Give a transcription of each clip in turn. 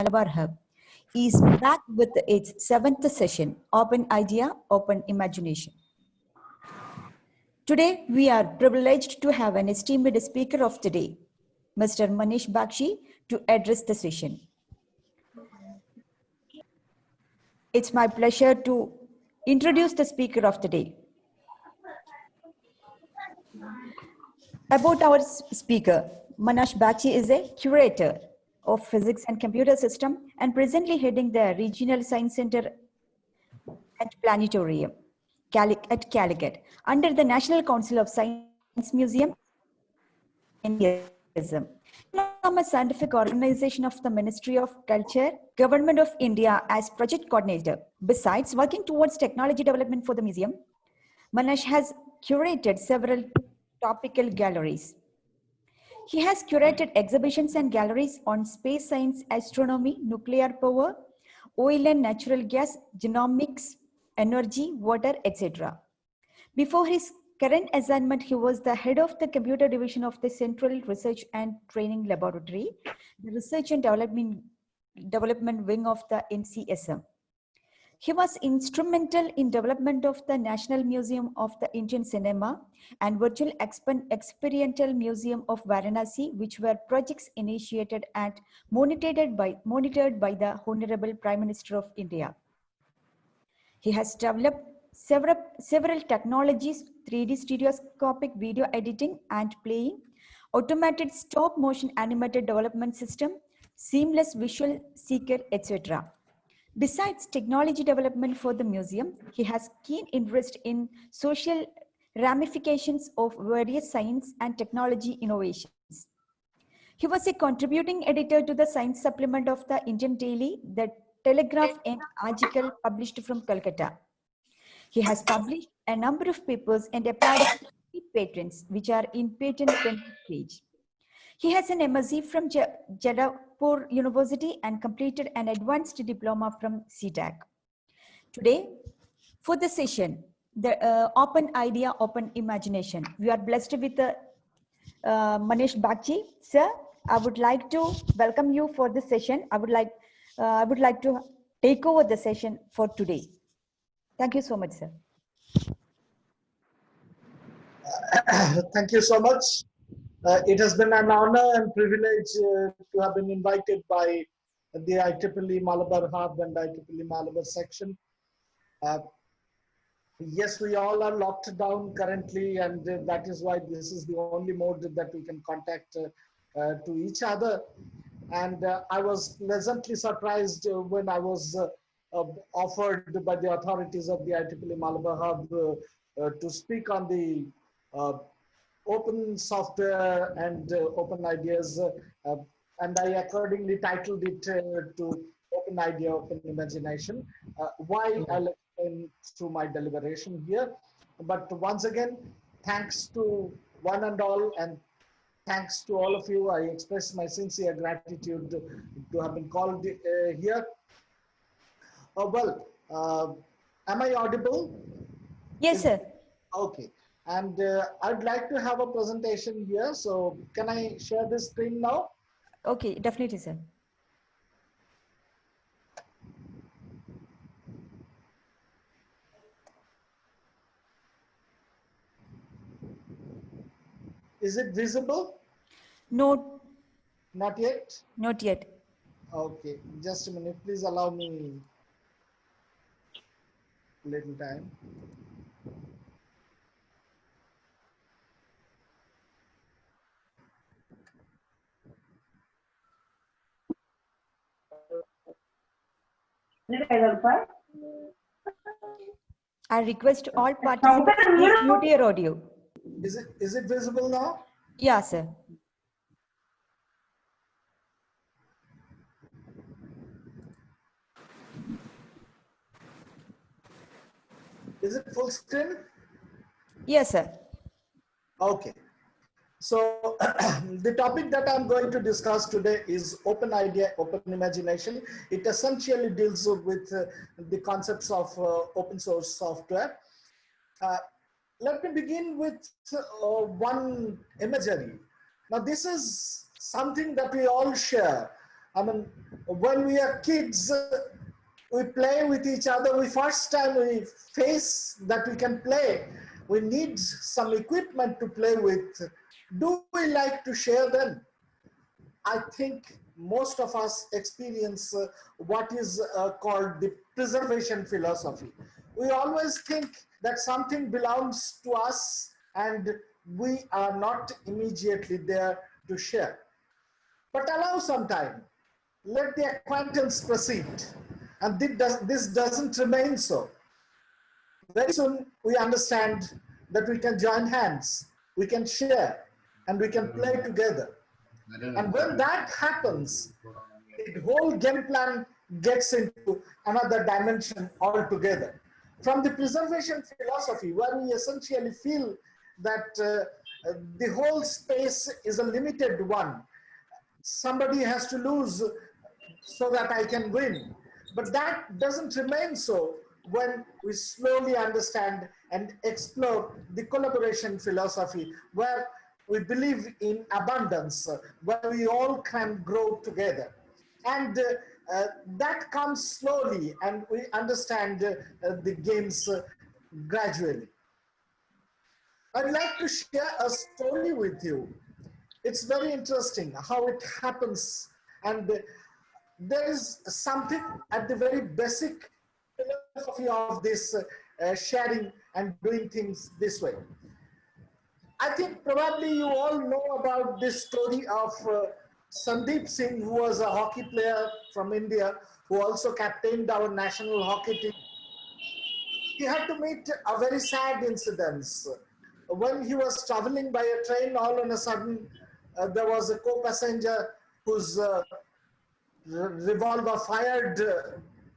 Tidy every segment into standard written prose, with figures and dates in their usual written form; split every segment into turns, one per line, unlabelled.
Malabar Hub is back with its seventh session, Open Idea, Open Imagination. Today, we are privileged to have an esteemed speaker of the day, Mr. Manash Bagchi, to address the session. It's my pleasure to introduce the speaker of the day. About our speaker, Manash Bagchi is a curator of physics and computer system and presently heading the Regional Science Center at Planetarium at Calicut under the National Council of Science Museum, NCSM. From a scientific organization of the Ministry of Culture, Government of India as project coordinator. Besides working towards technology development for the museum, Manash has curated several topical galleries. He has curated exhibitions and galleries on space science, astronomy, nuclear power, oil and natural gas, genomics, energy, water, etc. Before his current assignment, he was the head of the computer division of the Central Research and Training Laboratory, the Research and Development Wing of the NCSM. He was instrumental in development of the National Museum of the Indian Cinema and Virtual Experiential Museum of Varanasi, which were projects initiated and monitored by the Honorable Prime Minister of India. He has developed several technologies, 3D stereoscopic video editing and playing, automated stop motion animated development system, seamless visual seeker, etc. Besides technology development for the museum, he has keen interest in social ramifications of various science and technology innovations. He was a contributing editor to the science supplement of the Indian Daily, The Telegraph, and article published from Calcutta. He has published a number of papers and applied 50 patents, which are in patent pending stage. He has an MSc from Jaipur University and completed an advanced diploma from CTAC. Today, for the session, the Open Idea, Open Imagination, we are blessed with Manash Bagchi. Sir, I would like to welcome you for this session. I would like to take over the session for today. Thank you so much, sir.
Thank you so much. It has been an honor and privilege to have been invited by the IEEE Malabar Hub and IEEE Malabar section. Yes, we all are locked down currently, and that is why this is the only mode that we can contact to each other. And I was pleasantly surprised when I was offered by the authorities of the IEEE Malabar Hub to speak on the open software and open ideas, and I accordingly titled it to Open Idea, Open Imagination. Why I'll explain through my deliberation here. But once again, thanks to one and all, and thanks to all of you. I express my sincere gratitude to have been called here. Am I audible?
Yes, sir.
Okay. And I'd like to have a presentation here. So can I share this screen now?
Okay, definitely, sir.
Is it visible?
No.
Not yet?
Not yet.
Okay, just a minute. Please allow me a little time.
I request all participants please mute your audio.
Is it visible now?
Yeah, sir.
Is it full screen?
Yes, sir.
Okay. So the topic that I'm going to discuss today is open idea, open imagination. It essentially deals with the concepts of open source software. Let me begin with one imagery. Now this is something that we all share. I mean, when we are kids, we play with each other. We first time we face that we can play, we need some equipment to play with. Do we like to share them? I think most of us experience what is called the preservation philosophy. We always think that something belongs to us and we are not immediately there to share. But allow some time. Let the acquaintance proceed. And this doesn't remain so. Very soon we understand that we can join hands, we can share, and we can play together. And when that happens, the whole game plan gets into another dimension altogether. From the preservation philosophy, where we essentially feel that the whole space is a limited one. Somebody has to lose so that I can win. But that doesn't remain so when we slowly understand and explore the collaboration philosophy, where we believe in abundance, where we all can grow together. And that comes slowly, and we understand the games gradually. I'd like to share a story with you. It's very interesting how it happens, and there is something at the very basic philosophy of this sharing and doing things this way. I think probably you all know about this story of Sandeep Singh, who was a hockey player from India, who also captained our national hockey team. He had to meet a very sad incident. When he was traveling by a train, all on a sudden, there was a co-passenger whose revolver fired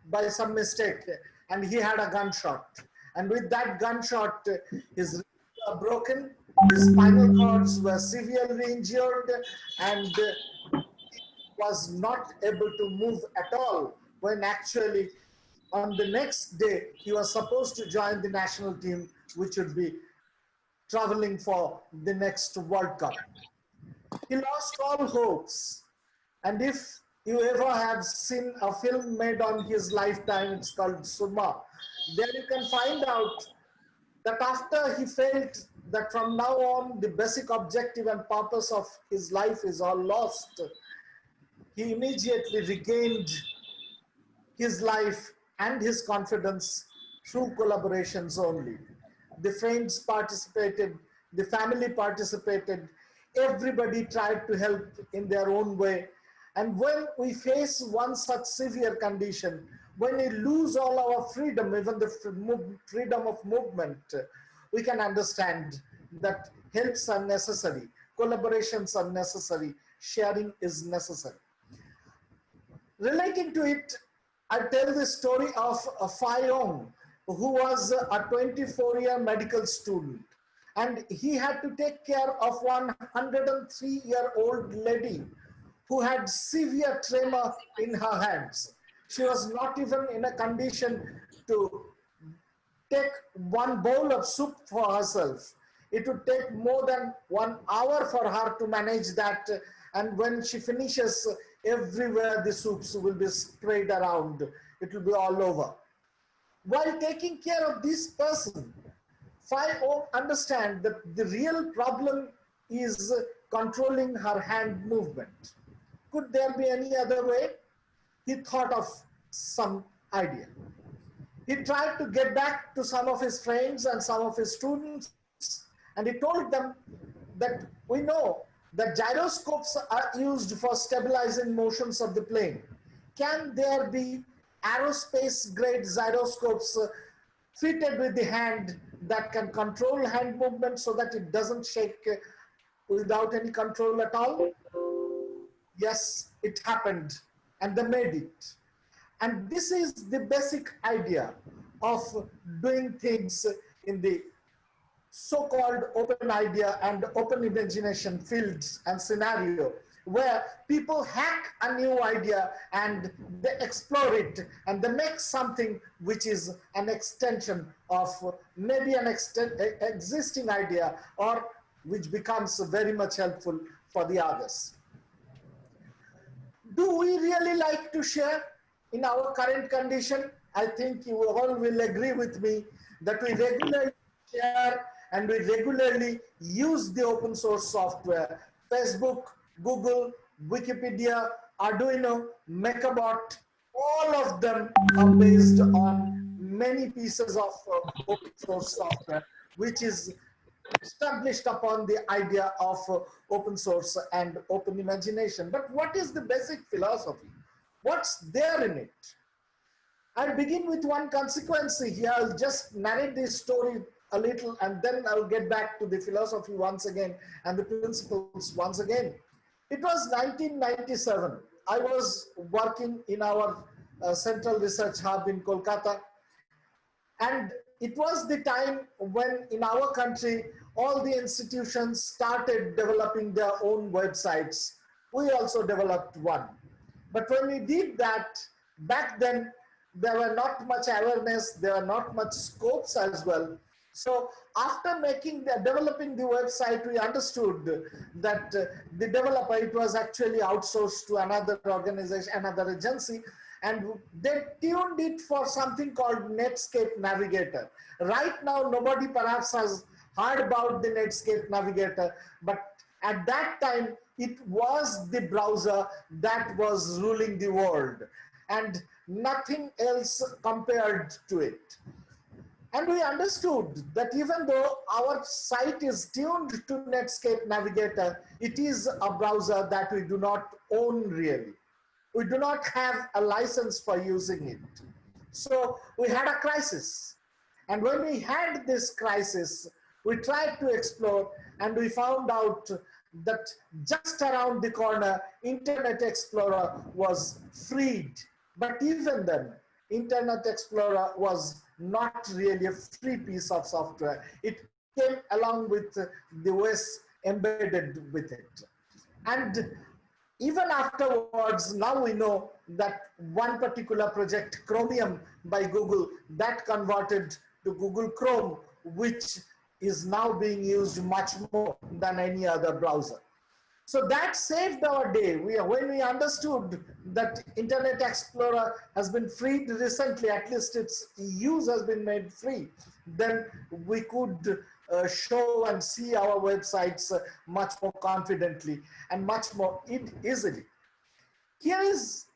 by some mistake, and he had a gunshot. And with that gunshot, his ribs were broken, his spinal cords were severely injured, and he was not able to move at all, when actually on the next day he was supposed to join the national team, which would be traveling for the next World Cup. He lost all hopes. And if you ever have seen a film made on his lifetime, it's called Suma, there you can find out that after he felt that from now on the basic objective and purpose of his life is all lost, he immediately regained his life and his confidence through collaborations only. The friends participated, the family participated, everybody tried to help in their own way. And when we face one such severe condition, when we lose all our freedom, even the freedom of movement, we can understand that helps are necessary, collaborations are necessary, sharing is necessary. Relating to it, I tell the story of Fai Ong, who was a 24-year medical student. And he had to take care of 103-year-old lady who had severe tremor in her hands. She was not even in a condition to take one bowl of soup for herself. It would take more than 1 hour for her to manage that. And when she finishes, everywhere the soups will be sprayed around. It will be all over. While taking care of this person, Fai Ong understand that the real problem is controlling her hand movement. Could there be any other way? He thought of some idea. He tried to get back to some of his friends and some of his students, and he told them that we know that gyroscopes are used for stabilizing motions of the plane. Can there be aerospace grade gyroscopes fitted with the hand that can control hand movement so that it doesn't shake without any control at all? Yes, it happened, and they made it. And this is the basic idea of doing things in the so-called open idea and open imagination fields and scenario, where people hack a new idea and they explore it and they make something which is an extension of maybe an existing idea, or which becomes very much helpful for the others. Do we really like to share in our current condition? I think you all will agree with me that we regularly share and we regularly use the open source software. Facebook, Google, Wikipedia, Arduino, Mecca Bot, all of them are based on many pieces of open source software, which is established upon the idea of open source and open imagination. But what is the basic philosophy? What's there in it? I'll begin with one consequence here. I'll just narrate this story a little and then I'll get back to the philosophy once again and the principles once again. It was 1997. I was working in our Central Research Hub in Kolkata. And it was the time when in our country, all the institutions started developing their own websites. We also developed one. But when we did that, back then, there were not much awareness, there were not much scopes as well. So after developing the website, we understood that the developer, it was actually outsourced to another organization, another agency, and they tuned it for something called Netscape Navigator. Right now, nobody perhaps has heard about the Netscape Navigator, but at that time, it was the browser that was ruling the world, and nothing else compared to it. And we understood that even though our site is tuned to Netscape Navigator, it is a browser that we do not own really. We do not have a license for using it. So we had a crisis. And when we had this crisis, we tried to explore and we found out that just around the corner, Internet Explorer was freed. But even then, Internet Explorer was not really a free piece of software. It came along with the OS embedded with it. And even afterwards, now we know that one particular project, Chromium by Google, that converted to Google Chrome, which is now being used much more than any other browser. So that saved our day. When we understood that Internet Explorer has been freed recently, at least its use has been made free, then we could show and see our websites much more confidently and much more easily. Here is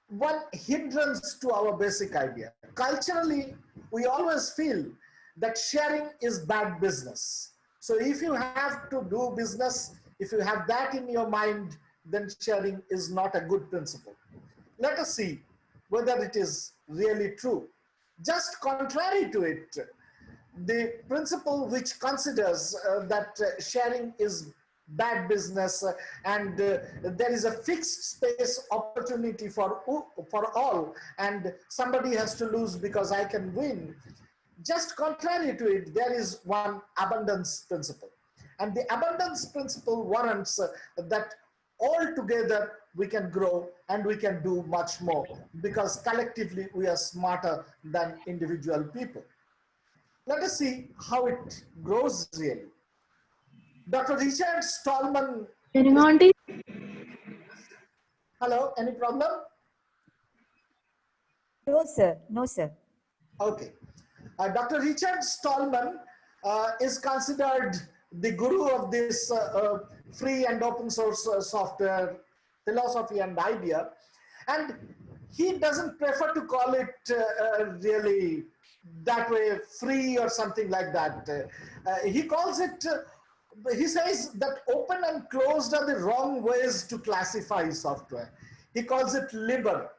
one hindrance to our basic idea. Culturally, we always feel that sharing is bad business. So if you have to do business, if you have that in your mind, then sharing is not a good principle. Let us see whether it is really true. Just contrary to it, the principle which considers that sharing is bad business and there is a fixed space opportunity for all and somebody has to lose because I can win. Just contrary to it, there is one abundance principle. And the abundance principle warrants that all together we can grow and we can do much more because collectively we are smarter than individual people. Let us see how it grows really. Dr. Richard Stallman. Hello, any problem?
No, sir. No, sir.
Okay. Dr. Richard Stallman is considered the guru of this free and open source software philosophy and idea. And he doesn't prefer to call it really that way, free or something like that. He calls it, he says that open and closed are the wrong ways to classify software. He calls it liber.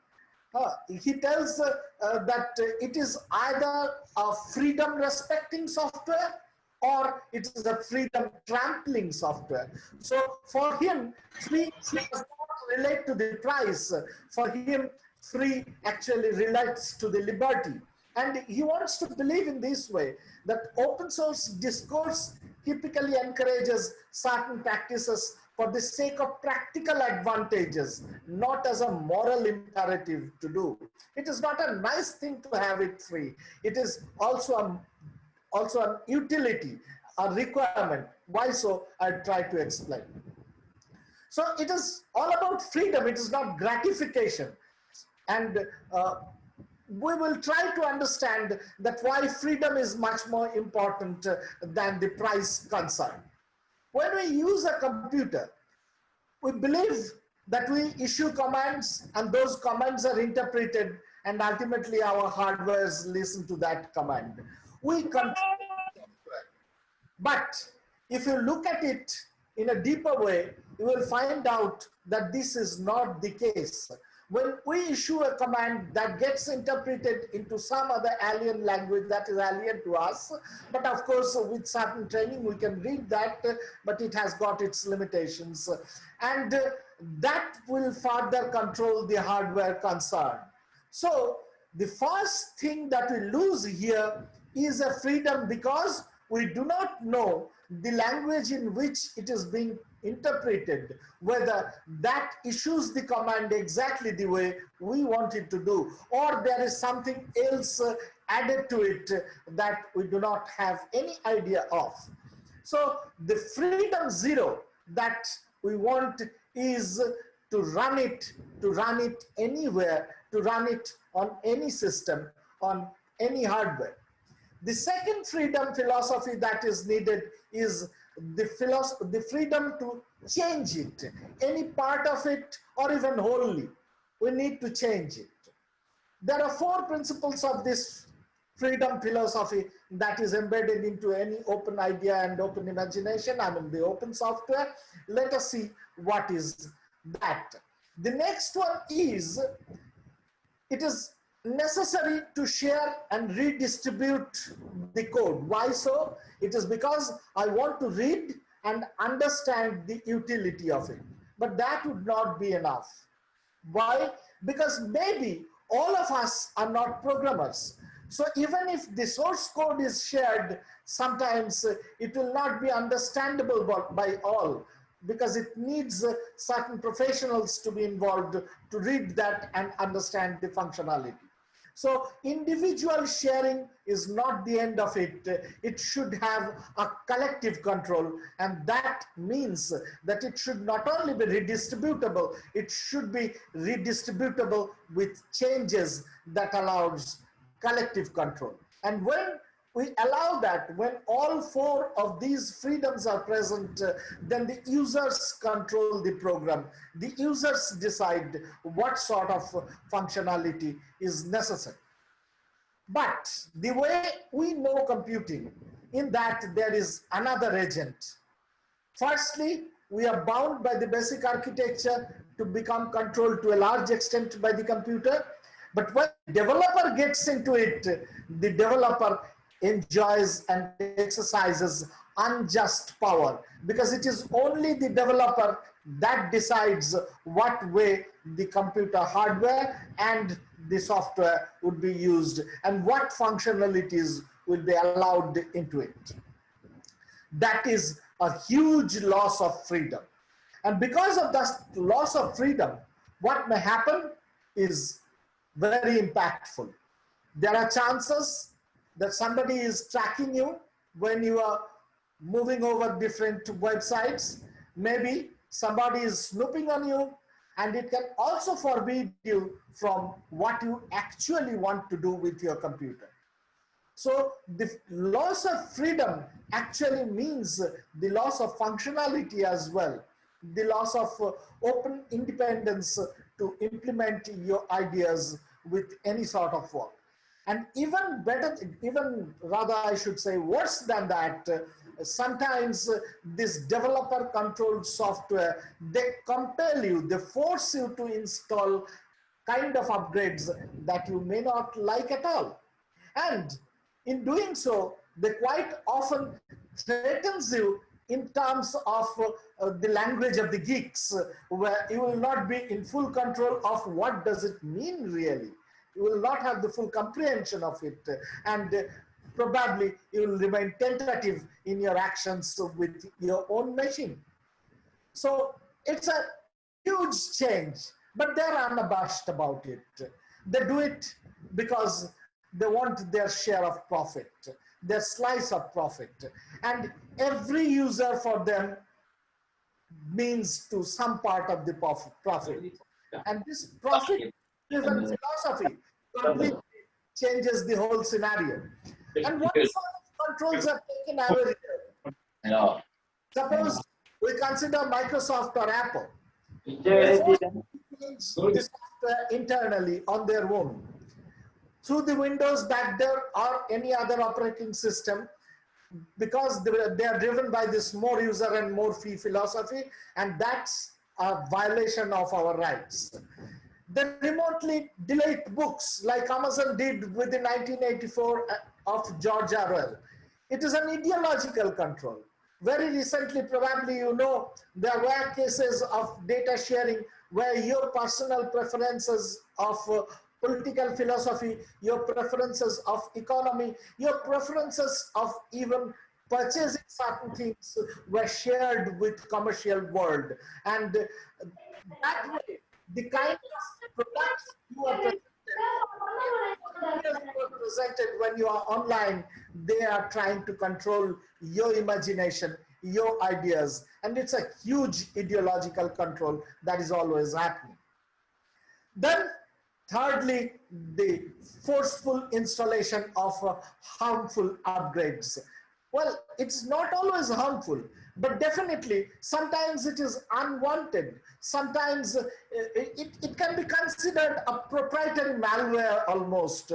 He tells that it is either a freedom respecting software or it is a freedom trampling software. So for him, free does not relate to the price. For him, free actually relates to the liberty. And he wants to believe in this way, that open source discourse typically encourages certain practices for the sake of practical advantages, not as a moral imperative to do. It is not a nice thing to have it free. It is also an utility, a requirement. Why so? I'll try to explain. So it is all about freedom. It is not gratification. And we will try to understand that why freedom is much more important than the price concern. When we use a computer, we believe that we issue commands and those commands are interpreted and ultimately our hardwares listen to that command. We control software. But if you look at it in a deeper way, you will find out that this is not the case. When we issue a command that gets interpreted into some other alien language that is alien to us, but of course with certain training we can read that, but it has got its limitations. And that will further control the hardware concern. So the first thing that we lose here is a freedom because we do not know the language in which it is being interpreted, whether that issues the command exactly the way we want it to do, or there is something else added to it that we do not have any idea of. So the freedom zero that we want is to run it anywhere, to run it on any system, on any hardware. The second freedom philosophy that is needed is the freedom to change it, any part of it or even wholly. We need to change it. There are 4 principles of this freedom philosophy that is embedded into any open idea and open imagination, I mean the open software. Let us see what is that. The next one is, it is necessary to share and redistribute the code. Why so? It is because I want to read and understand the utility of it. But that would not be enough. Why? Because maybe all of us are not programmers. So even if the source code is shared, sometimes it will not be understandable by all, because it needs certain professionals to be involved to read that and understand the functionality. So individual sharing is not the end of it. It should have a collective control, and that means that it should not only be redistributable, it should be redistributable with changes that allows collective control. And when we allow that, when all 4 of these freedoms are present, then the users control the program. The users decide what sort of functionality is necessary. But the way we know computing, in that there is another agent. Firstly, we are bound by the basic architecture to become controlled to a large extent by the computer. But when the developer gets into it, the developer enjoys and exercises unjust power, because it is only the developer that decides what way the computer hardware and the software would be used and what functionalities will be allowed into it. That is a huge loss of freedom. And because of that loss of freedom, what may happen is very impactful. There are chances that somebody is tracking you when you are moving over different websites. Maybe somebody is snooping on you, and it can also forbid you from what you actually want to do with your computer. So the loss of freedom actually means the loss of functionality as well, the loss of open independence to implement your ideas with any sort of work. And even better, even rather I should say worse than that, sometimes this developer controlled software, they compel you, they force you to install kind of upgrades that you may not like at all. And in doing so, they quite often threatens you in terms of the language of the geeks, where you will not be in full control of what does it mean really. You will not have the full comprehension of it, and probably you will remain tentative in your actions with your own machine. So it's a huge change, but they're unabashed about it. They do it because they want their share of profit, their slice of profit. And every user for them means to some part of the profit. And this profit-driven philosophy completely changes the whole scenario. And what sort of controls are taken over here? Suppose we consider Microsoft or Apple. They force change the software internally on their own through the Windows backdoor or any other operating system, because they are driven by this more user and more fee philosophy, and that's a violation of our rights. They remotely delete books like Amazon did with the 1984 of George Orwell. It is an ideological control. Very recently, probably you know, there were cases of data sharing where your personal preferences of political philosophy, your preferences of economy, your preferences of even purchasing certain things were shared with commercial world. And that way, the kind of products you are presented when you are online, they are trying to control your imagination, your ideas, and it's a huge ideological control that is always happening. Then thirdly, the forceful installation of harmful upgrades. Well, it's not always harmful, but definitely sometimes it is unwanted. Sometimes it can be considered a proprietary malware almost.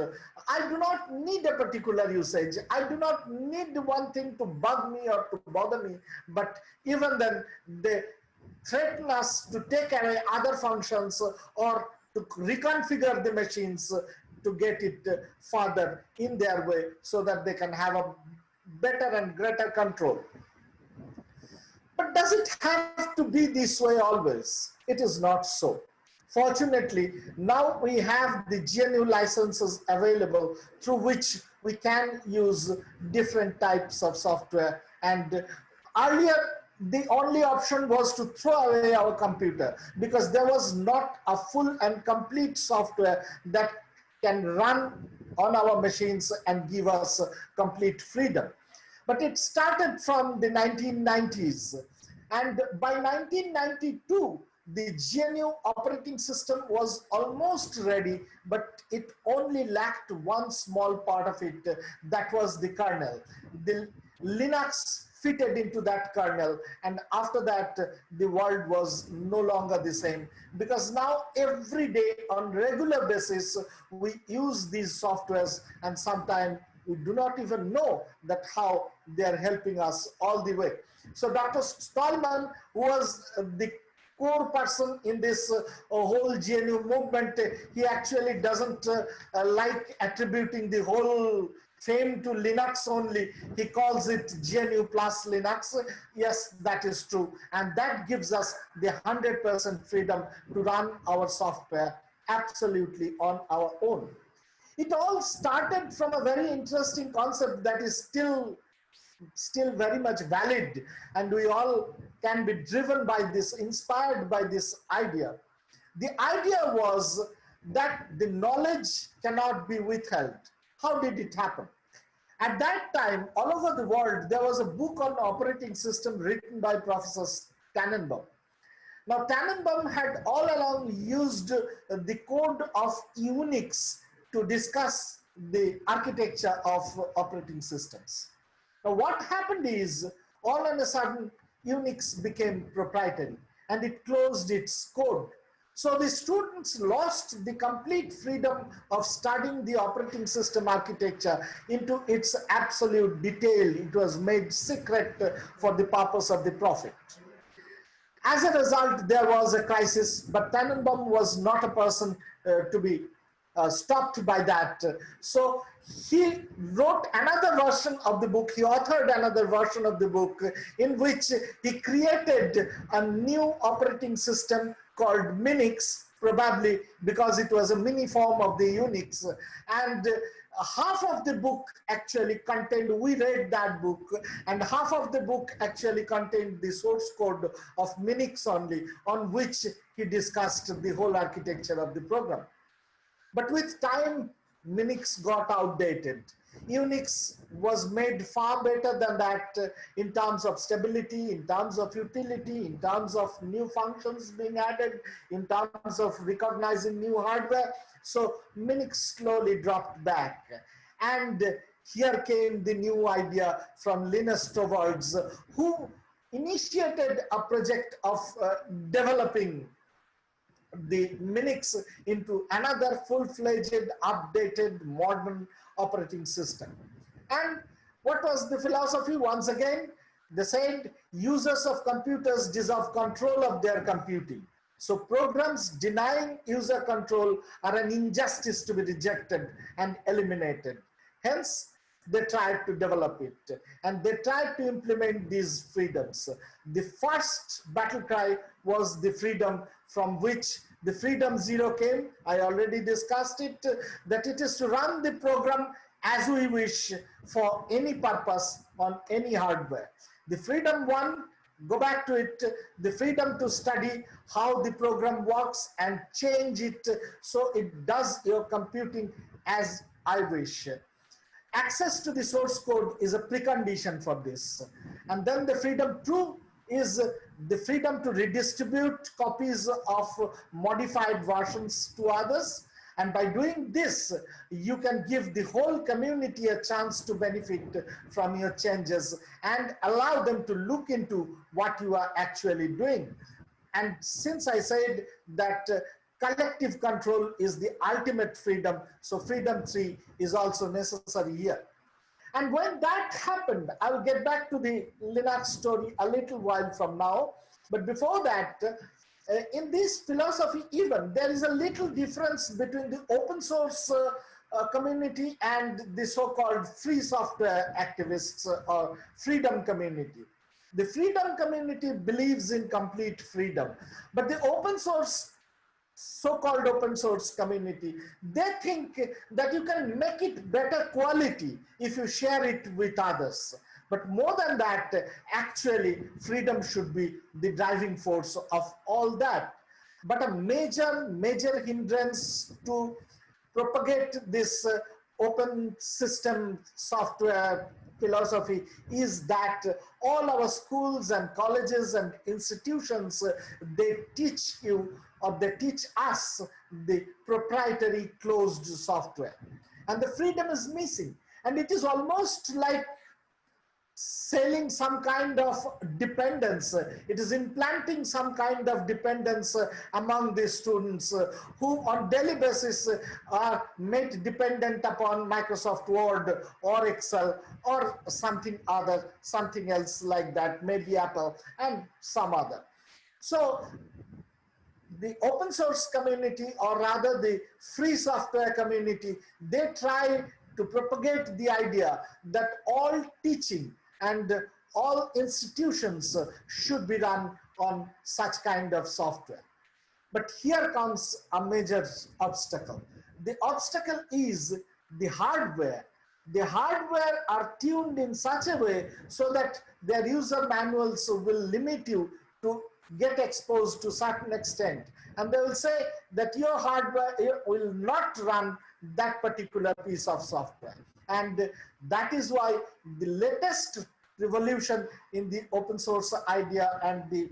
I do not need a particular usage. I do not need one thing to bug me or to bother me, but even then they threaten us to take away other functions or to reconfigure the machines to get it further in their way so that they can have a better and greater control. But does it have to be this way always? It is not so. Fortunately, now we have the GNU licenses available through which we can use different types of software. And earlier, the only option was to throw away our computer because there was not a full and complete software that can run on our machines and give us complete freedom. But it started from the 1990s. And by 1992, the GNU operating system was almost ready, but it only lacked one small part of it. That was the kernel. The Linux fitted into that kernel, and after that the world was no longer the same, because now every day on regular basis we use these softwares, and sometimes we do not even know that how they are helping us all the way. So Dr. Stallman, who was the core person in this whole GNU movement, he actually doesn't like attributing the whole fame to Linux only. He calls it GNU plus Linux. Yes, that is true. And that gives us the 100% freedom to run our software absolutely on our own. It all started from a very interesting concept that is still very much valid, and we all can be driven by this, inspired by this idea. The idea was that the knowledge cannot be withheld. How did it happen? At that time, all over the world, there was a book on operating system written by Professor Tannenbaum. Now, Tannenbaum had all along used the code of Unix to discuss the architecture of operating systems. Now, what happened is, all of a sudden, Unix became proprietary and it closed its code. So the students lost the complete freedom of studying the operating system architecture into its absolute detail. It was made secret for the purpose of the profit. As a result, there was a crisis, but Tannenbaum was not a person to be stopped by that. So he wrote another version of the book, he authored another version of the book in which he created a new operating system called Minix, probably because it was a mini form of the Unix. And half of the book actually contained, we read that book, and half of the book actually contained the source code of Minix only, on which he discussed the whole architecture of the program. But with time, Minix got outdated. Unix was made far better than that in terms of stability, in terms of utility, in terms of new functions being added, in terms of recognizing new hardware. So Minix slowly dropped back. And here came the new idea from Linus Torvalds, who initiated a project of developing the Minix into another full-fledged, updated, modern operating system. And what was the philosophy? Once again, they said users of computers deserve control of their computing. So programs denying user control are an injustice to be rejected and eliminated. Hence, they tried to develop it and they tried to implement these freedoms. The first battle cry was the freedom from which the freedom zero came. I already discussed it, that it is to run the program as we wish for any purpose on any hardware. The freedom one, go back to it, the freedom to study how the program works and change it so it does your computing as I wish. Access to the source code is a precondition for this. And then the freedom two is the freedom to redistribute copies of modified versions to others. And by doing this, you can give the whole community a chance to benefit from your changes and allow them to look into what you are actually doing. And since I said that collective control is the ultimate freedom, so freedom 3 is also necessary here. And when that happened, I will get back to the Linux story a little while from now. But before that, in this philosophy even, there is a little difference between the open source community and the so-called free software activists or freedom community. The freedom community believes in complete freedom, but the open source, so-called open source community, they think that you can make it better quality if you share it with others. But more than that, actually, freedom should be the driving force of all that. But a major hindrance to propagate this open system software philosophy is that all our schools and colleges and institutions, they teach you or they teach us the proprietary closed software. And the freedom is missing. And it is almost like selling some kind of dependence. It is implanting some kind of dependence among the students who on daily basis are made dependent upon Microsoft Word or Excel or something else like that, maybe Apple and some other. So the open source community, or rather the free software community, they try to propagate the idea that all teaching and all institutions should be run on such kind of software. But here comes a major obstacle. The obstacle is the hardware. The hardware are tuned in such a way so that their user manuals will limit you to get exposed to a certain extent. And they will say that your hardware will not run that particular piece of software. And that is why the latest revolution in the open source idea and the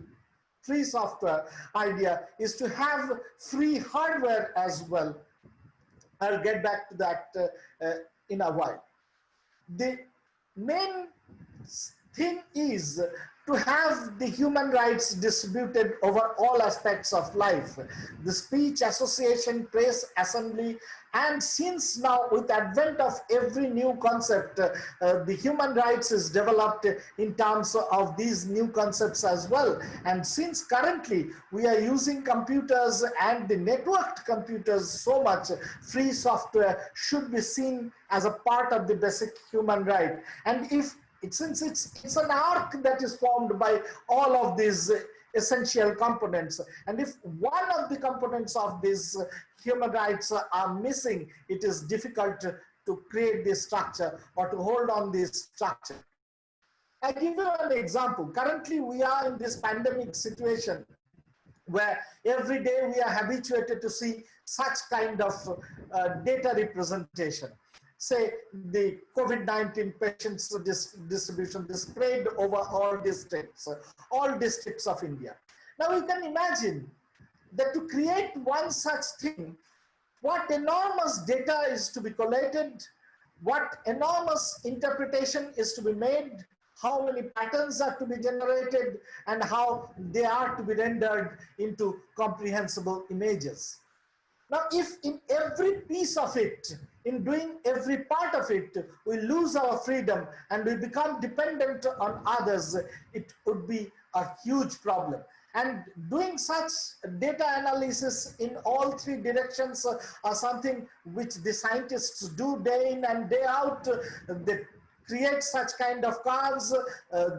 free software idea is to have free hardware as well. I'll get back to that in a while. The main thing is to have the human rights distributed over all aspects of life. The speech, association, press, assembly, and since now with advent of every new concept, the human rights is developed in terms of these new concepts as well. And since currently we are using computers and the networked computers so much, free software should be seen as a part of the basic human right. And if since it's an arc that is formed by all of these essential components, and if one of the components of these human rights are missing, it is difficult to create this structure or to hold on this structure. I give you an example. Currently, we are in this pandemic situation where every day we are habituated to see such kind of data representation. say, the COVID-19 patients distribution, the spread over all districts of India. Now you can imagine that to create one such thing, what enormous data is to be collated, what enormous interpretation is to be made, how many patterns are to be generated, and how they are to be rendered into comprehensible images. Now, if in every piece of it, in doing every part of it, we lose our freedom and we become dependent on others, it would be a huge problem. And doing such data analysis in all three directions are something which the scientists do day in and day out. They create such kind of curves,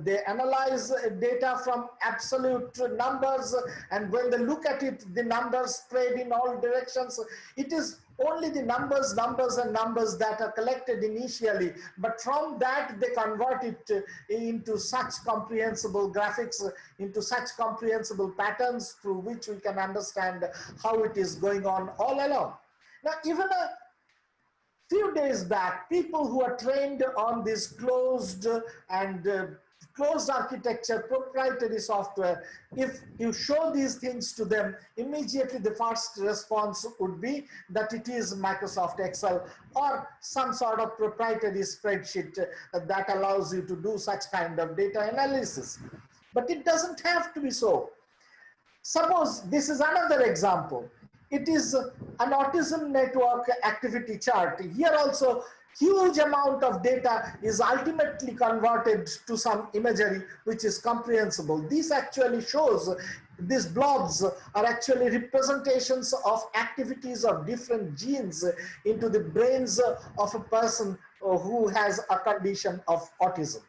they analyze data from absolute numbers, and when they look at it, the numbers spread in all directions. It is only the numbers that are collected initially, but from that they convert it into such comprehensible graphics, into such comprehensible patterns through which we can understand how it is going on all along. Now, even a few days back, people who are trained on this closed architecture, proprietary software, if you show these things to them, immediately the first response would be that it is Microsoft Excel or some sort of proprietary spreadsheet that allows you to do such kind of data analysis. But it doesn't have to be so. Suppose this is another example. It is an autism network activity chart. Here also, huge amount of data is ultimately converted to some imagery which is comprehensible. This actually shows, these blobs are actually representations of activities of different genes into the brains of a person who has a condition of autism.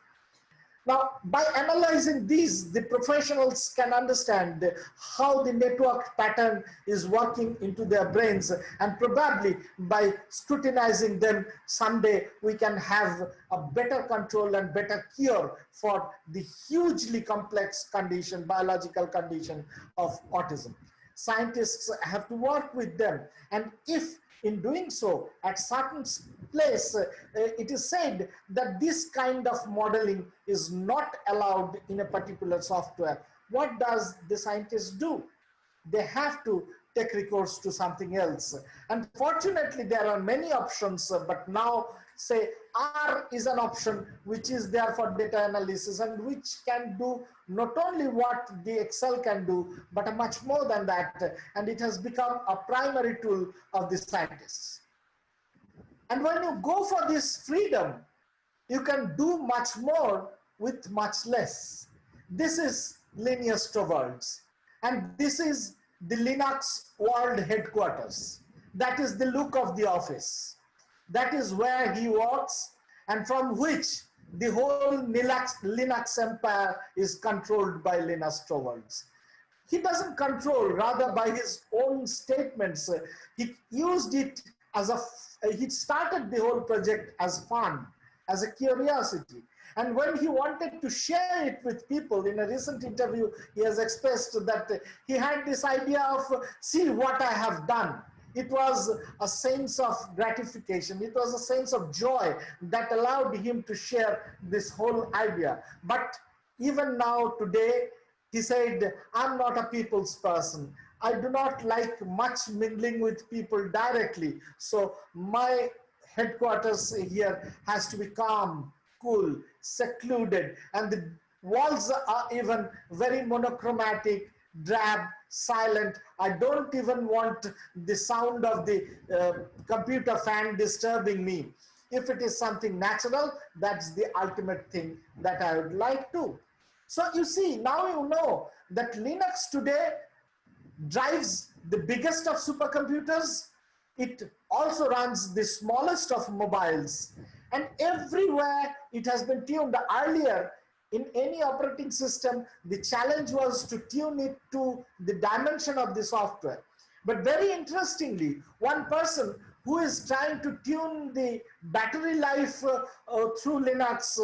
Now, by analyzing these, the professionals can understand how the network pattern is working into their brains, and probably by scrutinizing them, someday we can have a better control and better cure for the hugely complex condition, biological condition of autism. Scientists have to work with them, and if in doing so, at certain place, it is said that this kind of modeling is not allowed in a particular software. What does the scientists do? They have to take recourse to something else. And fortunately, there are many options, but now say R is an option which is there for data analysis and which can do not only what the Excel can do, but much more than that. And it has become a primary tool of the scientists. And when you go for this freedom, you can do much more with much less. This is Linus Torvalds, and this is the Linux World Headquarters. That is the look of the office. That is where he works, and from which the whole Linux empire is controlled by Linus Torvalds. He doesn't control, rather by his own statements. He used it as he started the whole project as fun, as a curiosity. And when he wanted to share it with people, in a recent interview, he has expressed that he had this idea of, see what I have done. It was a sense of gratification. It was a sense of joy that allowed him to share this whole idea. But even now, today, he said, I'm not a people's person. I do not like much mingling with people directly. So my headquarters here has to be calm, cool, secluded, and the walls are even very monochromatic, drab, silent. I don't even want the sound of the computer fan disturbing me. If it is something natural, that's the ultimate thing that I would like to. So you see, now you know that Linux today drives the biggest of supercomputers. It also runs the smallest of mobiles, and everywhere it has been tuned. Earlier, in any operating system, the challenge was to tune it to the dimension of the software. But very interestingly, one person who is trying to tune the battery life through Linux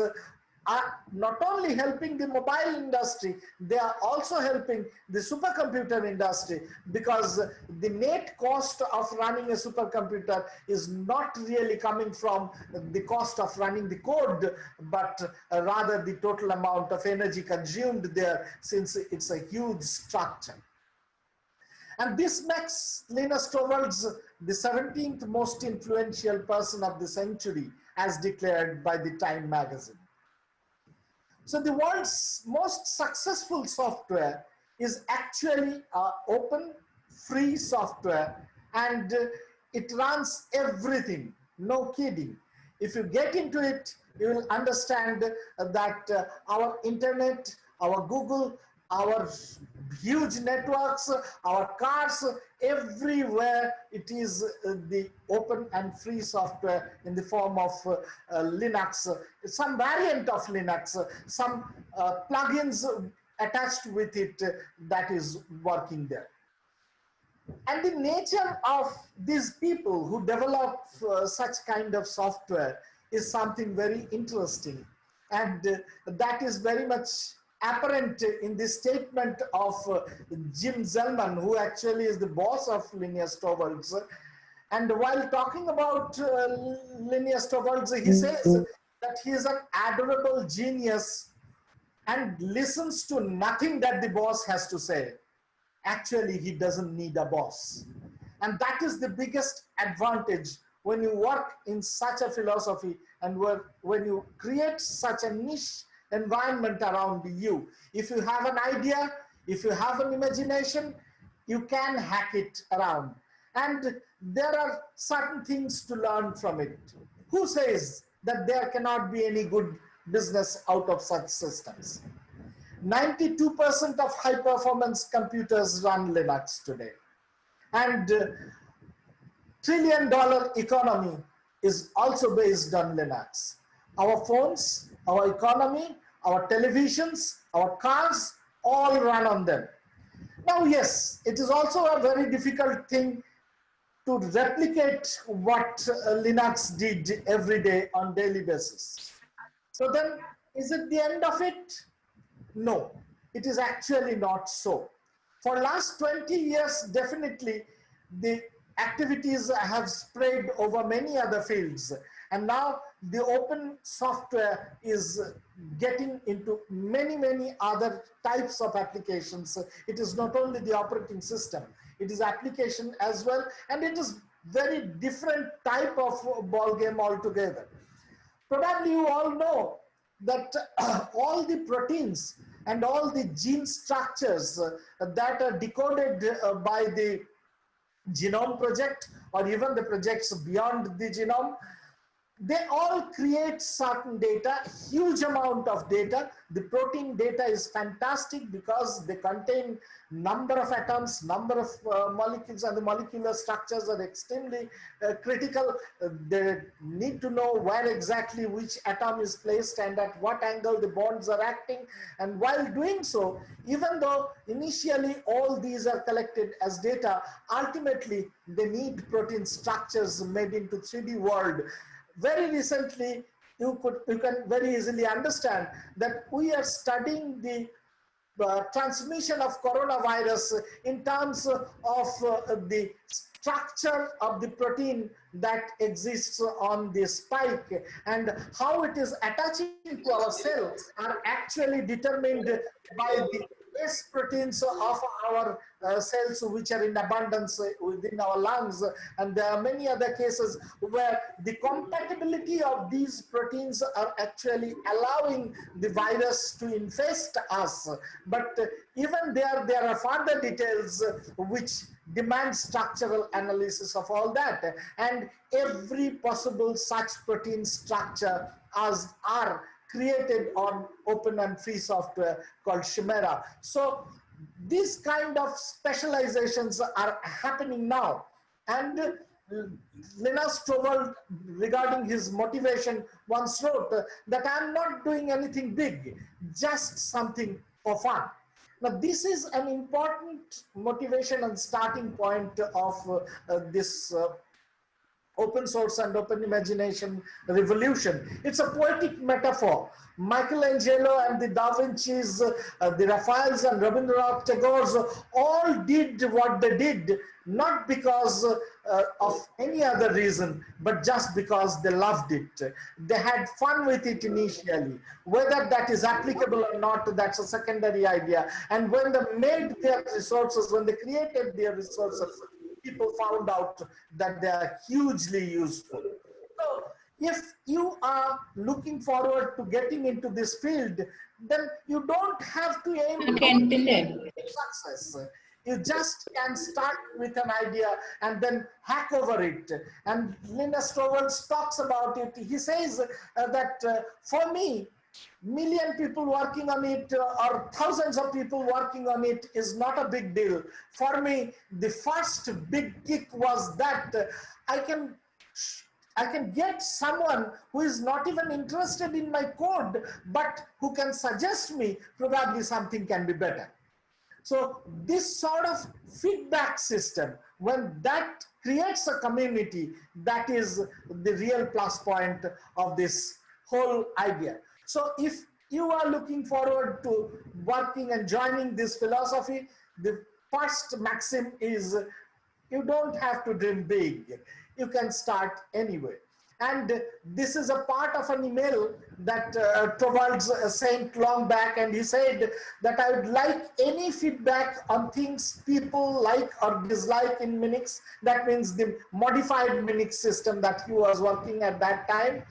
are not only helping the mobile industry, they are also helping the supercomputer industry, because the net cost of running a supercomputer is not really coming from the cost of running the code, but rather the total amount of energy consumed there, since it's a huge structure. And this makes Linus Torvalds the 17th most influential person of the century, as declared by the Time magazine. So the world's most successful software is actually open, free software, and it runs everything, no kidding. If you get into it, you will understand that our internet, our Google, our huge networks, our cars, everywhere it is the open and free software in the form of Linux, some variant of Linux, some plugins attached with it that is working there. And the nature of these people who develop such kind of software is something very interesting. And that is very much apparent in the statement of Jim Zellman, who actually is the boss of Linus Torvalds. And while talking about Linus Torvalds, he says that he is an adorable genius and listens to nothing that the boss has to say. Actually, he doesn't need a boss. And that is the biggest advantage when you work in such a philosophy and when you create such a niche environment around you. If you have an idea, if you have an imagination, you can hack it around. And there are certain things to learn from it. Who says that there cannot be any good business out of such systems? 92% of high performance computers run Linux today. And $1 trillion economy is also based on Linux. Our phones, our economy, our televisions, our cars, all run on them. Now, yes, it is also a very difficult thing to replicate what Linux did every day on daily basis. So then, is it the end of it? No, it is actually not so. For last 20 years, definitely the activities have spread over many other fields. And now the open software is getting into many, many other types of applications. It is not only the operating system, it is application as well. And it is very different type of ball game altogether. Probably you all know that all the proteins and all the gene structures that are decoded by the Genome Project or even the projects beyond the genome, they all create certain data, huge amount of data. The protein data is fantastic because they contain number of atoms, number of molecules, and the molecular structures are extremely critical. They need to know where exactly which atom is placed and at what angle the bonds are acting. And while doing so, even though initially all these are collected as data, ultimately they need protein structures made into 3D world. Very recently, you can very easily understand that we are studying the transmission of coronavirus in terms of the structure of the protein that exists on the spike, and how it is attaching to our cell are actually determined by the S proteins of our cells, which are in abundance within our lungs. And there are many other cases where the compatibility of these proteins are actually allowing the virus to infest us. But even there are further details which demand structural analysis of all that. And every possible such protein structure are created on open and free software called Chimera. So these kind of specializations are happening now. And Linus Torvalds, regarding his motivation, once wrote that I'm not doing anything big, just something for fun. Now, this is an important motivation and starting point of this open source and open imagination revolution. It's a poetic metaphor. Michelangelo and the Da Vinci's, the Raphaels and Rabindranath Tagore's all did what they did, not because of any other reason, but just because they loved it. They had fun with it initially. Whether that is applicable or not, that's a secondary idea. And when they made their resources, when they created their resources, people found out that they are hugely useful. So if you are looking forward to getting into this field, then you don't have to aim for success. You just can start with an idea and then hack over it. And Linus Torvalds talks about it. He says that for me, million people working on it or thousands of people working on it is not a big deal. For me, the first big kick was that I can get someone who is not even interested in my code, but who can suggest me probably something can be better. So this sort of feedback system, when that creates a community, that is the real plus point of this whole idea. So if you are looking forward to working and joining this philosophy, the first maxim is you don't have to dream big. You can start anyway. And this is a part of an email that Torvalds sent long back, and he said that I would like any feedback on things people like or dislike in Minix. That means the modified Minix system that he was working at that time.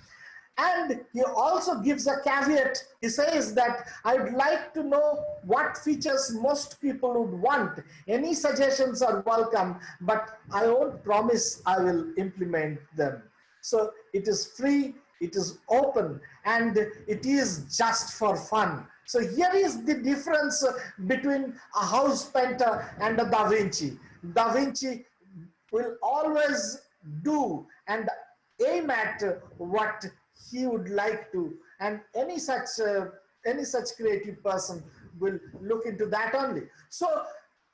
And he also gives a caveat. He says that I would like to know what features most people would want. Any suggestions are welcome, but I won't promise I will implement them. So it is free, it is open, and it is just for fun. So here is the difference between a house painter and a Da Vinci. Da Vinci will always do and aim at what he would like to, and any such creative person will look into that only. So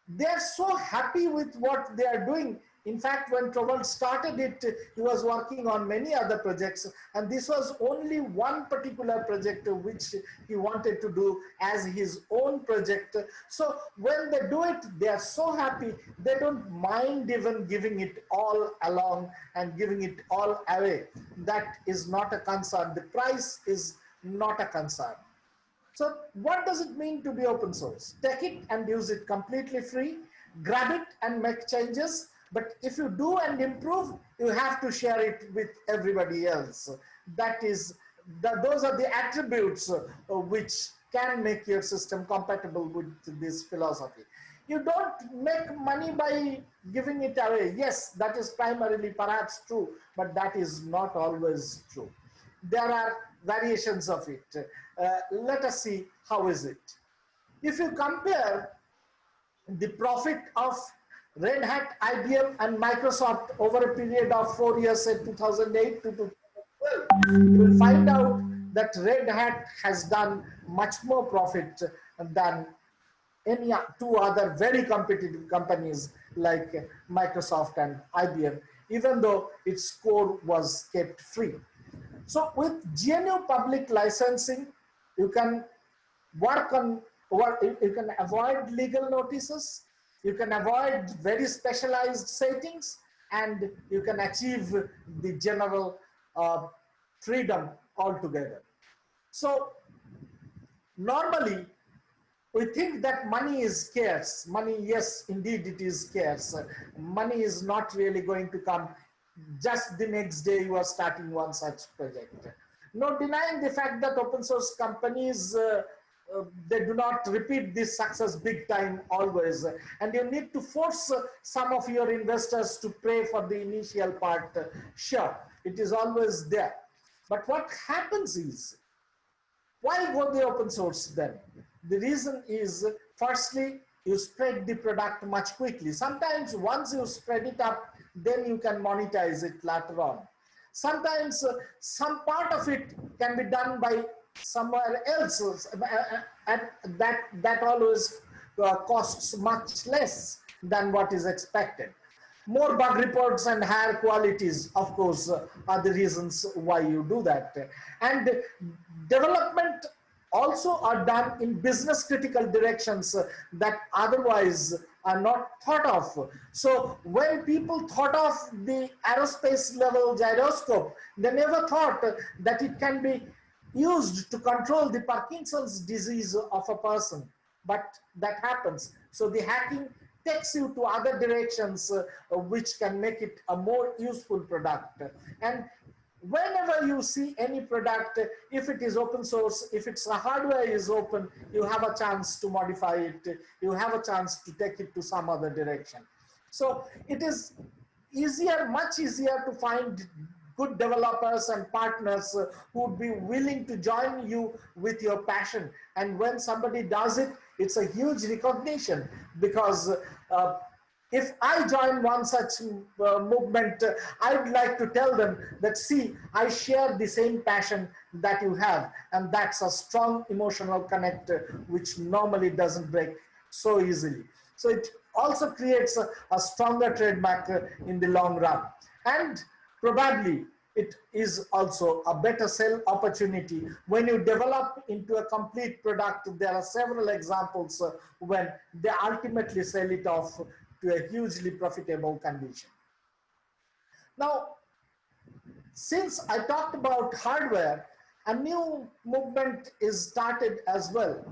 they are so happy with what they are doing. In fact, when Torvalds started it, he was working on many other projects, and this was only one particular project which he wanted to do as his own project. So when they do it, they are so happy, they don't mind even giving it all along and giving it all away. That is not a concern. The price is not a concern. So what does it mean to be open source? Take it and use it completely free, grab it and make changes. But if you do and improve, you have to share it with everybody else. That is, those are the attributes which can make your system compatible with this philosophy. You don't make money by giving it away. Yes, that is primarily perhaps true, but that is not always true. There are variations of it. Let us see how is it. If you compare the profit of Red Hat, IBM, and Microsoft over a period of 4 years, say 2008 to 2012, you will find out that Red Hat has done much more profit than any two other very competitive companies like Microsoft and IBM, even though its core was kept free. So with GNU public licensing, you can work on, you can avoid legal notices, you can avoid very specialized settings, and you can achieve the general freedom altogether. So normally we think that money is scarce. Money, yes, indeed it is scarce. Money is not really going to come just the next day you are starting one such project. No denying the fact that open source companies they do not repeat this success big time always, and you need to force some of your investors to pay for the initial part. Sure, it is always there, but what happens is, why go the open source then? The reason is, firstly, you spread the product much quickly. Sometimes once you spread it up, then you can monetize it later on. Sometimes some part of it can be done by somewhere else, and that always costs much less than what is expected. More bug reports and higher qualities, of course, are the reasons why you do that. And development also are done in business critical directions that otherwise are not thought of. So when people thought of the aerospace level gyroscope, they never thought that it can be used to control the Parkinson's disease of a person, but that happens. So the hacking takes you to other directions which can make it a more useful product. And whenever you see any product, if it is open source, if its hardware is open, you have a chance to modify it, you have a chance to take it to some other direction. So it is easier, much easier to find good developers and partners who would be willing to join you with your passion. And when somebody does it, it's a huge recognition, because if I join one such movement, I would like to tell them that, see, I share the same passion that you have, and that's a strong emotional connect which normally doesn't break so easily. So it also creates a stronger trademark in the long run. And probably it is also a better sell opportunity. When you develop into a complete product, there are several examples when they ultimately sell it off to a hugely profitable condition. Now, since I talked about hardware, a new movement is started as well.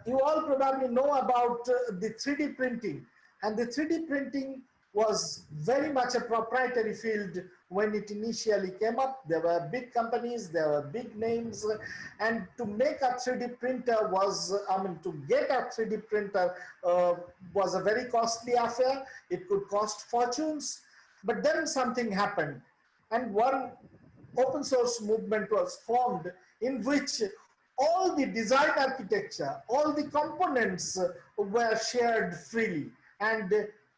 You all probably know about the 3D printing, and the 3D printing was very much a proprietary field when it initially came up. There were big companies, there were big names, and to make a 3D printer was, to get a 3D printer was a very costly affair. It could cost fortunes, but then something happened, and one open source movement was formed in which all the design architecture, all the components were shared freely, and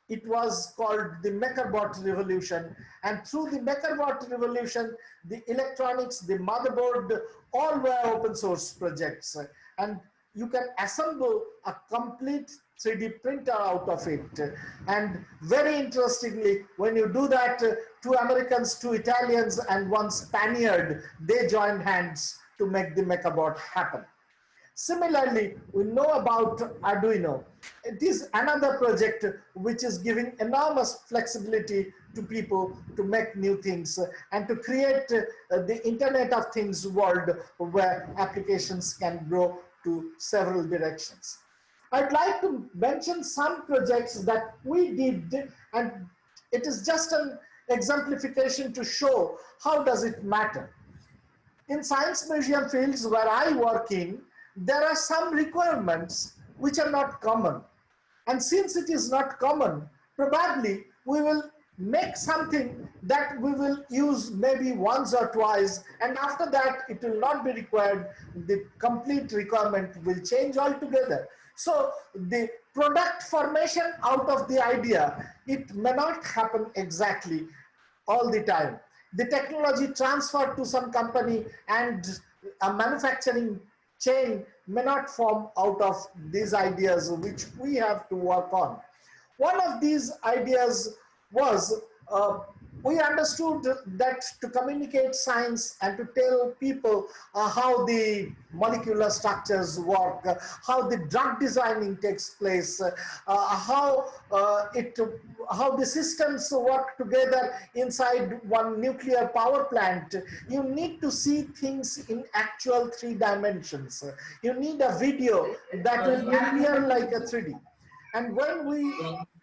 it was called the Mecca Bot Revolution. And through the Mecca Bot Revolution, the electronics, the motherboard, all were open source projects, and you can assemble a complete 3D printer out of it. And very interestingly, when you do that, two Americans, two Italians, and one Spaniard, they joined hands to make the Mecca Bot happen. Similarly, we know about Arduino. It is another project which is giving enormous flexibility to people to make new things and to create the Internet of Things world where applications can grow to several directions. I'd like to mention some projects that we did, and it is just an exemplification to show how does it matter. In science museum fields where I work in, there are some requirements which are not common. And since it is not common, probably we will make something that we will use maybe once or twice, and after that it will not be required. The complete requirement will change altogether. So the product formation out of the idea, it may not happen exactly all the time. The technology transferred to some company and a manufacturing chain may not form out of these ideas which we have to work on. One of these ideas was we understood that to communicate science and to tell people how the molecular structures work, how the drug designing takes place, how the systems work together inside one nuclear power plant, you need to see things in actual 3 dimensions. You need a video that will appear like a 3D. And when we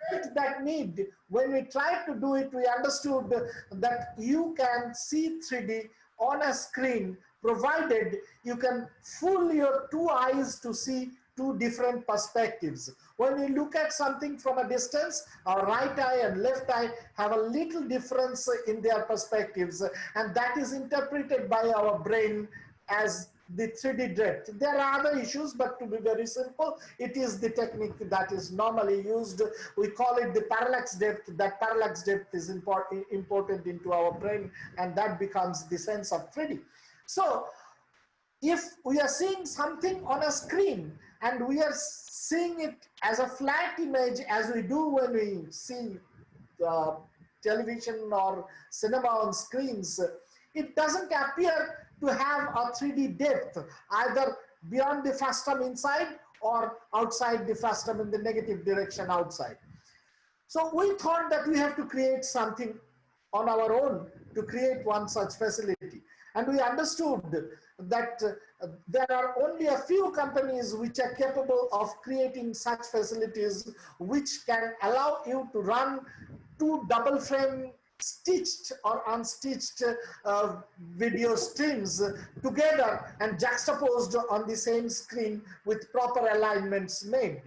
felt that need, when we tried to do it, we understood that you can see 3D on a screen, provided you can fool your 2 eyes to see 2 different perspectives. When we look at something from a distance, our right eye and left eye have a little difference in their perspectives, and that is interpreted by our brain as the 3D depth. There are other issues, but to be very simple, it is the technique that is normally used. We call it the parallax depth. That parallax depth is imported into our brain, and that becomes the sense of 3D. So if we are seeing something on a screen and we are seeing it as a flat image, as we do when we see uh, television or cinema on screens, it doesn't appear to have a 3D depth, either beyond the frustum inside or outside the frustum in the negative direction outside. So we thought that we have to create something on our own to create one such facility. And we understood that there are only a few companies which are capable of creating such facilities which can allow you to run two double frame stitched or unstitched video streams together and juxtaposed on the same screen with proper alignments made.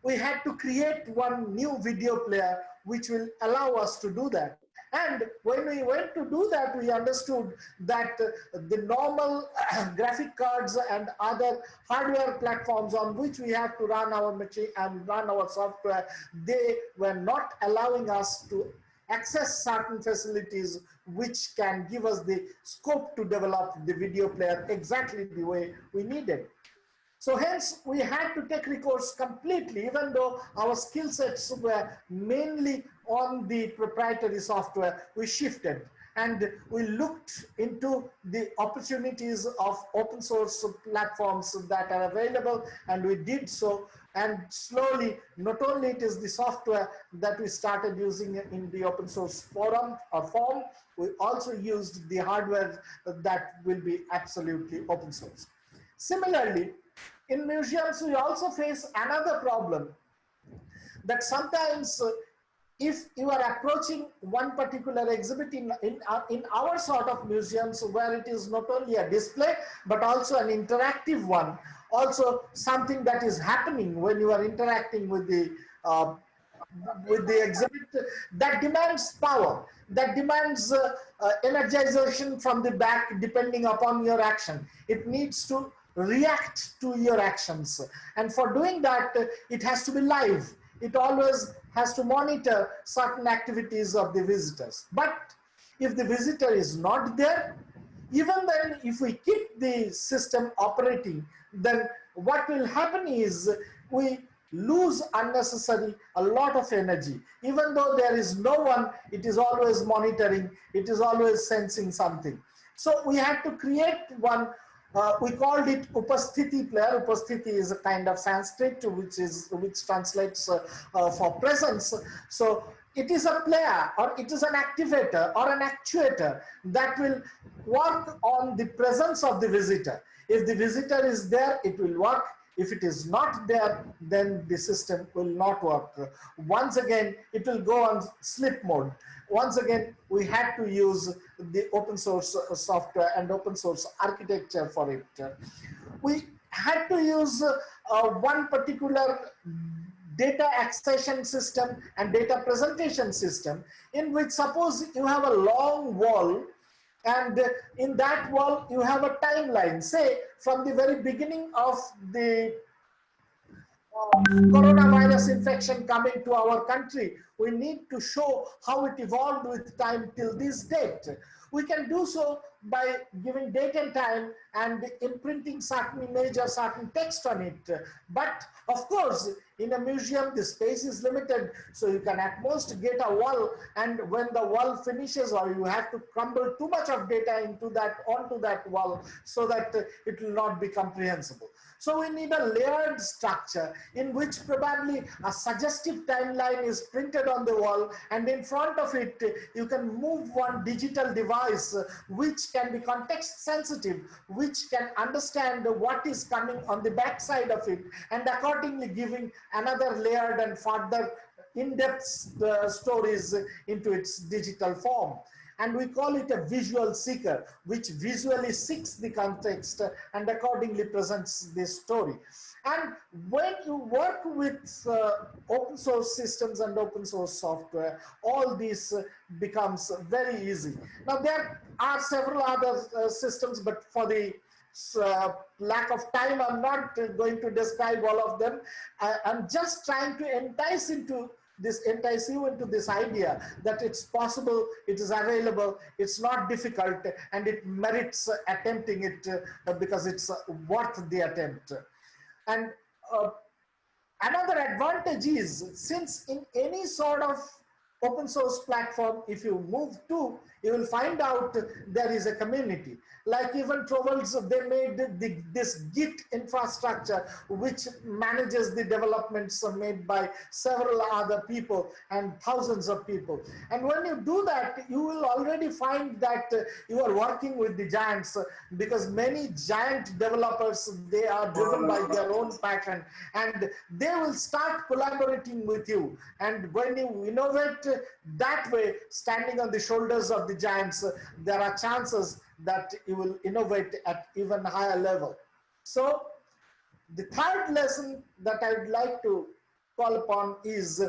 We had to create one new video player which will allow us to do that. And when we went to do that, we understood that the normal graphic cards and other hardware platforms on which we have to run our machine and run our software, they were not allowing us to access certain facilities which can give us the scope to develop the video player exactly the way we needed. So hence we had to take recourse completely, even though our skill sets were mainly on the proprietary software, we shifted and we looked into the opportunities of open source platforms that are available, and we did so. And slowly, not only it is the software that we started using in the open source form, we also used the hardware that will be absolutely open source. Similarly, in museums, we also face another problem, that sometimes if you are approaching one particular exhibit in our sort of museums, where it is not only a display, but also an interactive one, also something that is happening when you are interacting with the exhibit, that demands power, that demands energization from the back depending upon your action. It needs to react to your actions. And for doing that, it has to be live. It always has to monitor certain activities of the visitors. But if the visitor is not there, even then, if we keep the system operating, then what will happen is we lose unnecessary a lot of energy. Even though there is no one, it is always monitoring, it is always sensing something. So we had to create one, we called it Upasthiti player. Upasthiti is a kind of Sanskrit which translates for presence. So it is a player, or it is an activator or an actuator that will work on the presence of the visitor. If the visitor is there, it will work. If it is not there, then the system will not work. Once again, it will go on sleep mode. Once again, we had to use the open source software and open source architecture for it. We had to use one particular data accession system and data presentation system, in which, suppose you have a long wall, and in that wall you have a timeline, say from the very beginning of the coronavirus infection coming to our country. We need to show how it evolved with time till this date. We can do so by giving date and time and imprinting certain image or certain text on it. But of course, in a museum, the space is limited, so you can at most get a wall, and when the wall finishes, or you have to crumble too much of data onto that wall, so that it will not be comprehensible. So we need a layered structure in which probably a suggestive timeline is printed on the wall, and in front of it you can move one digital device which can be context sensitive, which can understand what is coming on the back side of it, and accordingly giving another layered and further in-depth stories into its digital form. And we call it a visual seeker, which visually seeks the context and accordingly presents this story. And when you work with open source systems and open source software, all this becomes very easy. Now, there are several other systems, but for the lack of time, I'm not going to describe all of them. I'm just trying to entice you into this idea that it's possible, it is available, it's not difficult, and it merits attempting it because it's worth the attempt. And another advantage is, since in any sort of open source platform, if you move to, you will find out there is a community. Like even Torvalds, they made this Git infrastructure which manages the developments made by several other people and thousands of people. And when you do that, you will already find that you are working with the giants, because many giant developers, they are driven by their own passion, and they will start collaborating with you. And when you innovate that way, standing on the shoulders of the giants, there are chances that you will innovate at even higher level. So the third lesson that I would like to call upon is,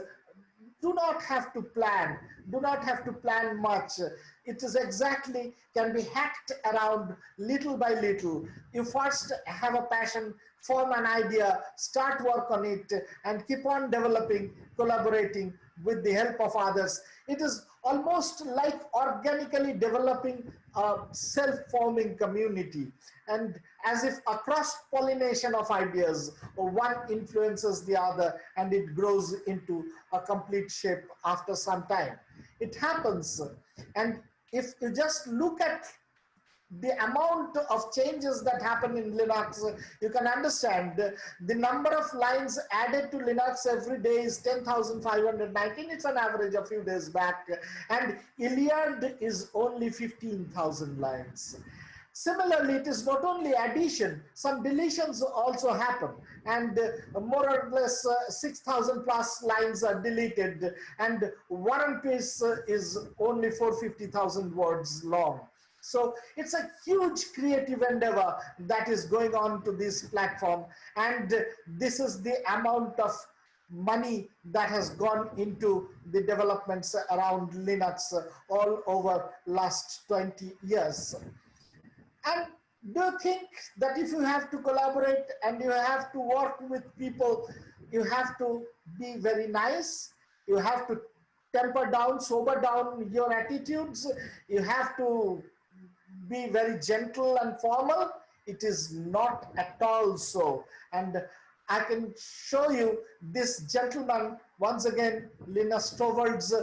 do not have to plan. Do not have to plan much. It is exactly, can be hacked around little by little. You first have a passion, form an idea, start work on it, and keep on developing, collaborating with the help of others. It is almost like organically developing a self-forming community, and as if a cross-pollination of ideas, one influences the other and it grows into a complete shape after some time. It happens. And if you just look at the amount of changes that happen in Linux, you can understand the number of lines added to Linux every day is 10,519. It's an average a few days back. And Iliad is only 15,000 lines. Similarly, it is not only addition, some deletions also happen, and more or less 6,000 plus lines are deleted, and War and Peace is only 450,000 words long. So it's a huge creative endeavor that is going on to this platform, and this is the amount of money that has gone into the developments around Linux all over last 20 years. And do you think that if you have to collaborate and you have to work with people, you have to be very nice, you have to temper down, sober down your attitudes, you have to be very gentle and formal? It is not at all so. And I can show you this gentleman, once again, Linus Torvalds,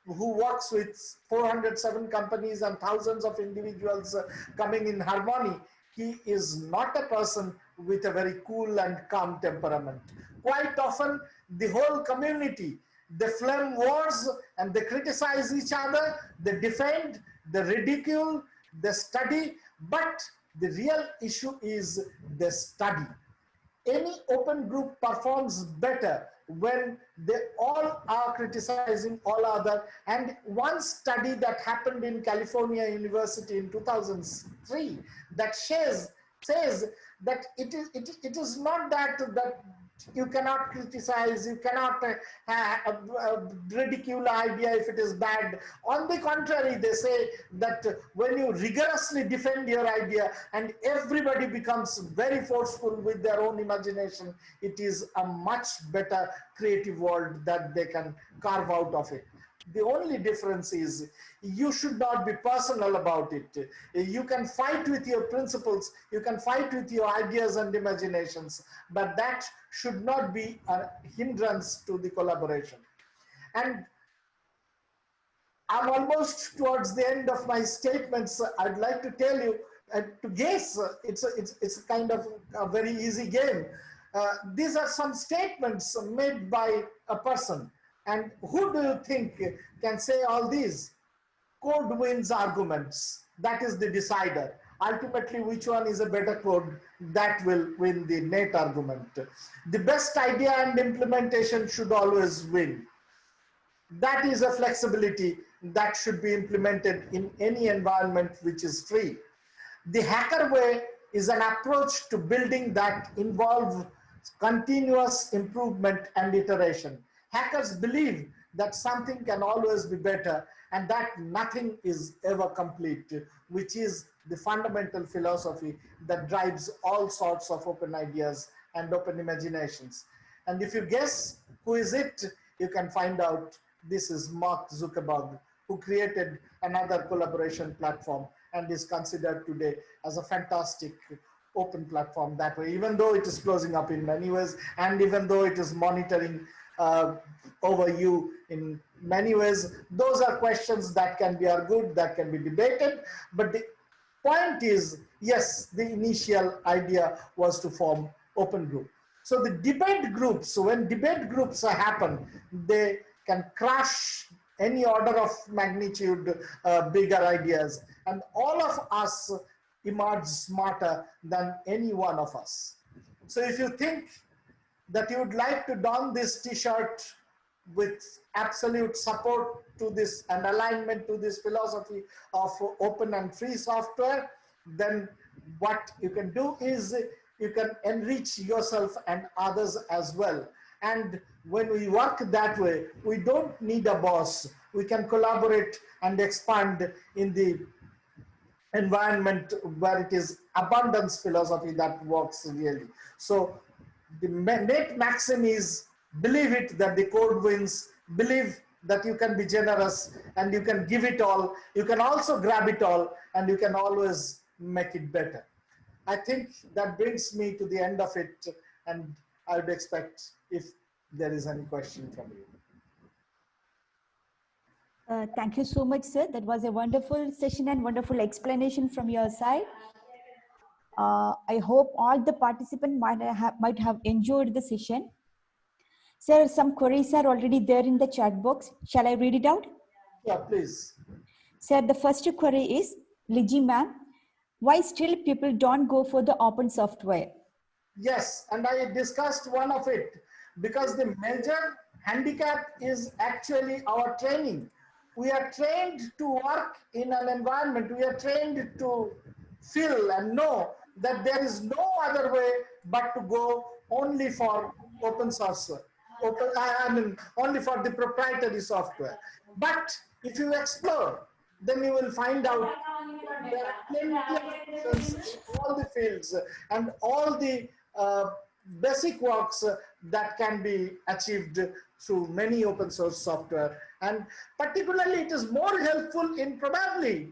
who works with 407 companies and thousands of individuals coming in harmony. He is not a person with a very cool and calm temperament. Quite often, the whole community, they flame wars and they criticize each other, they defend, they ridicule, they study, but the real issue is they study. Any open group performs better when they all are criticizing all other. And one study that happened in California University in 2003 that says that it is not that you cannot criticize, you cannot ridicule the idea if it is bad. On the contrary, they say that when you rigorously defend your idea and everybody becomes very forceful with their own imagination, it is a much better creative world that they can carve out of it. The only difference is you should not be personal about it. You can fight with your principles, you can fight with your ideas and imaginations, but that should not be a hindrance to the collaboration. And I'm almost towards the end of my statements. I'd like to tell you, to guess, it's a kind of a very easy game. These are some statements made by a person. And who do you think can say all these? Code wins arguments. That is the decider. Ultimately, which one is a better code, that will win the net argument. The best idea and implementation should always win. That is a flexibility that should be implemented in any environment which is free. The hacker way is an approach to building that involves continuous improvement and iteration. Hackers believe that something can always be better and that nothing is ever complete, which is the fundamental philosophy that drives all sorts of open ideas and open imaginations. And if you guess who is it, you can find out this is Mark Zuckerberg, who created another collaboration platform and is considered today as a fantastic open platform that way, even though it is closing up in many ways, and even though it is monitoring over you in many ways, those are questions that can be argued, that can be debated. But the point is, yes, the initial idea was to form open group. So the debate groups, when debate groups happen, they can crush any order of magnitude bigger ideas, and all of us emerge smarter than any one of us. So if you think that you would like to don this t-shirt with absolute support to this and alignment to this philosophy of open and free software, then what you can do is you can enrich yourself and others as well. And when we work that way, we don't need a boss. We can collaborate and expand in the environment where it is abundance philosophy that works really. So the net maxim is, believe it that the code wins, believe that you can be generous and you can give it all, you can also grab it all, and you can always make it better. I think that brings me to the end of it, and I would expect if there is any question from you.
Thank you so much, sir. That was a wonderful session and wonderful explanation from your side. I hope all the participants might have enjoyed the session. Sir, some queries are already there in the chat box. Shall I read it out?
Yeah, please.
Sir, the first query is, Liji ma'am, why still people don't go for the open software?
Yes, and I discussed one of it, because the major handicap is actually our training. We are trained to work in an environment, we are trained to feel and know that there is no other way but to go only for open source, I mean, only for the proprietary software. But if you explore, then you will find out there are plenty of options in all the fields and all the basic works that can be achieved through many open source software. And particularly it is more helpful in probably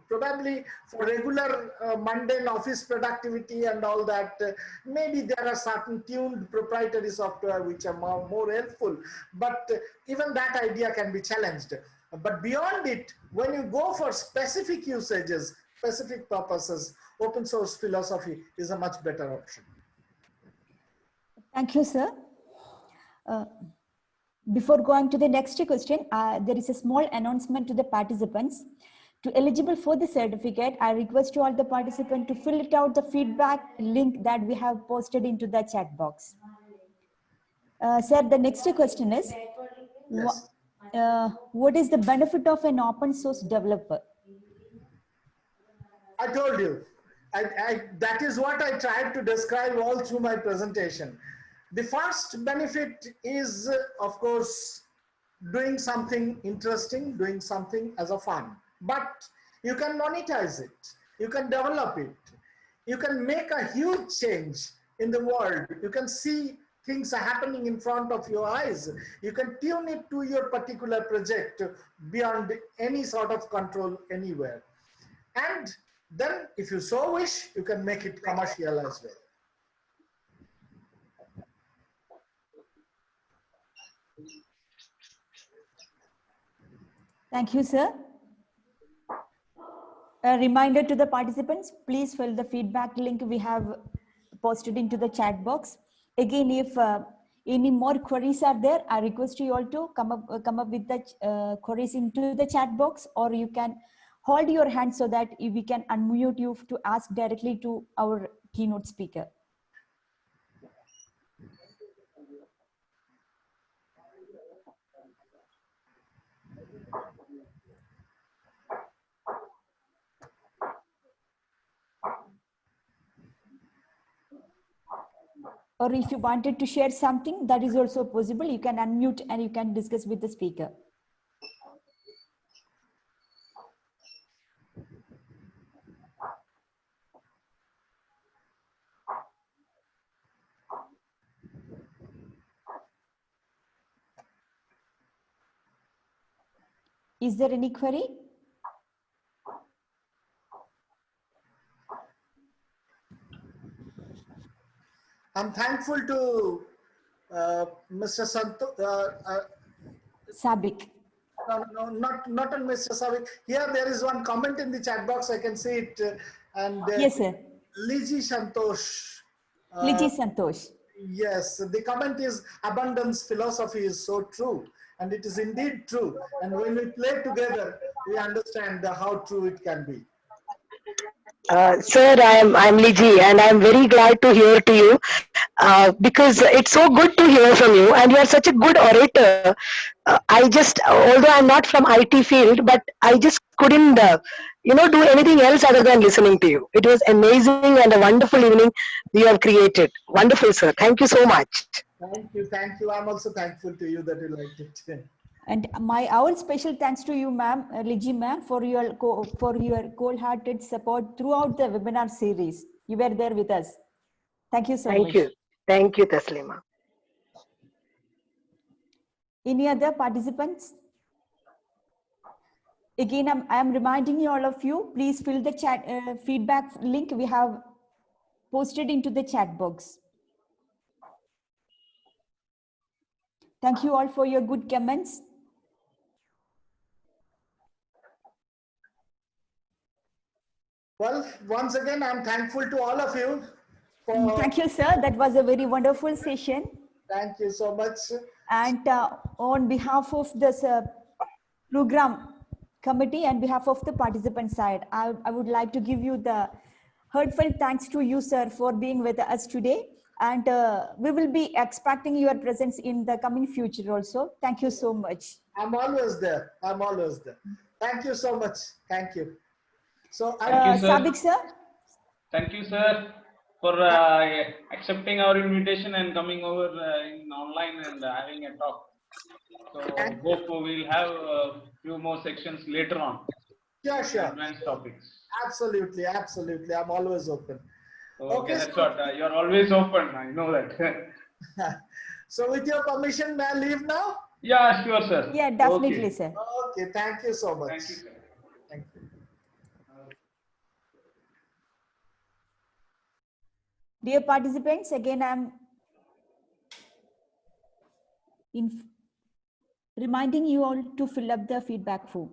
for regular mundane office productivity and all that. Maybe there are certain tuned proprietary software which are more helpful, but even that idea can be challenged. But beyond it, when you go for specific usages, specific purposes, open source philosophy is a much better option.
Thank you, sir. Before going to the next question, there is a small announcement to the participants. To eligible for the certificate, I request to all the participants to fill it out the feedback link that we have posted into the chat box. Sir, the next question is,
Yes.
what is the benefit of an open source developer?
I told you, that is what I tried to describe all through my presentation. The first benefit is, of course, doing something interesting, doing something as a fun. But you can monetize it, you can develop it, you can make a huge change in the world. You can see things are happening in front of your eyes. You can tune it to your particular project beyond any sort of control anywhere. And then if you so wish, you can make it commercial as well.
Thank you, sir. A reminder to the participants, please fill the feedback link we have posted into the chat box. Again, if any more queries are there, I request you all to come up with the queries into the chat box, or you can hold your hand so that we can unmute you to ask directly to our keynote speaker. Or if you wanted to share something, that is also possible. You can unmute and you can discuss with the speaker. Is there any query?
I'm thankful to Mr.
Sabik.
Not on Mr. Savik. Here there is one comment in the chat box. I can see it. And
Yes, sir.
Liji Santosh.
Liji Santosh.
Yes, the comment is abundance philosophy is so true. And it is indeed true. And when we play together, we understand how true it can be.
Sir, I'm Liji, and I'm very glad to hear to you because it's so good to hear from you, and you are such a good orator. I just, although I'm not from IT field, but I just couldn't, do anything else other than listening to you. It was amazing and a wonderful evening you have created. Wonderful, sir. Thank you so much.
Thank you. I'm also thankful to you that you liked it.
And our special thanks to you, ma'am, Liji ma'am, for your cold-hearted support throughout the webinar series. You were there with us. Thank you so much.
Thank you, Taslima.
Any other participants? Again, I am reminding you, all of you, please fill the chat feedback link we have posted into the chat box. Thank you all for your good comments.
Well, once again, I'm thankful to all of you.
Thank you, sir. That was a very wonderful session.
Thank you so much.
And on behalf of this program committee and behalf of the participant side, I would like to give you the heartfelt thanks to you, sir, for being with us today. And we will be expecting your presence in the coming future also. Thank you so much.
I'm always there. I'm always there. Thank you so much. Thank you. So,
thank you, sir.
Sabik, sir.
Thank you, sir, for accepting our invitation and coming over in online and having a talk. So hope we'll have a few more sections later on.
Sure.
Advanced topics.
Absolutely. I'm always open.
Okay, that's what. You're always open. I know that.
So with your permission, may I leave now?
Yeah, sure, sir.
Yeah, definitely, sir.
Okay, thank you so much.
Thank you, sir.
Thank you.
Dear participants, again, I'm reminding you all to fill up the feedback form.